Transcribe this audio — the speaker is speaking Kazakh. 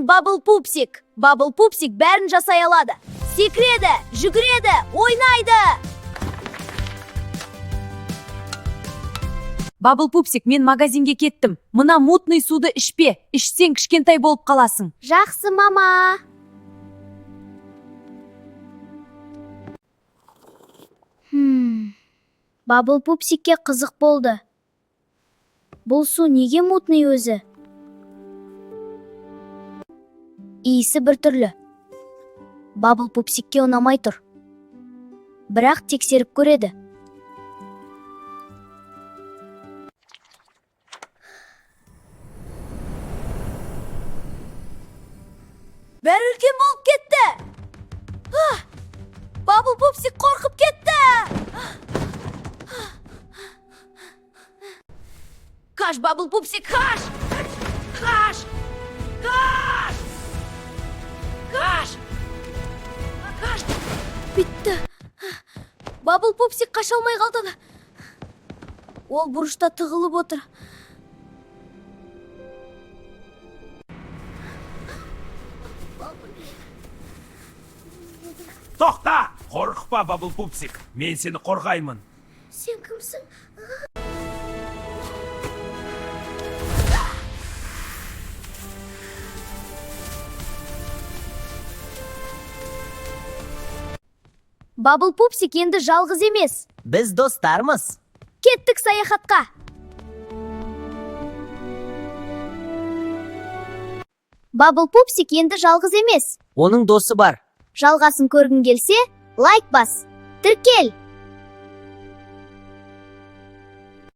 Bubble Pupsik. Bubble Pupsik бәрін жасай алады. Секіреді, жүгіреді, ойнайды. Bubble Pupsik, мен магазинге кеттім. Мына мутный суды ішпе, ішсең кішкентай болып қаласың. Жақсы, мама. Bubble Pupsikке қызық болды. Бұл су неге мутный өзі? Иісі бір түрлі. Bubble Pupsikке ұнамай тұр. Бірақ тексеріп көреді. Бәрі үлкен болып кетті. Bubble Pupsik қорқып кетті. Қаш, Bubble Pupsik, қаш! Қаш! Қаш! Қаш! Қаш! Бітті. Bubble Pupsik қаша алмай қалды. Ол бұрышта тығылып отыр. Тоқта! Қорықпа, Bubble Pupsik. Мен сені қорғаймын. Сен кімсің? Bubble Pupsik енді жалғыз емес. Біз достармыз. Кеттік саяхатқа. Bubble Pupsik енді жалғыз емес. Оның досы бар. Жалғасын көргің келсе, лайк бас. Тіркел.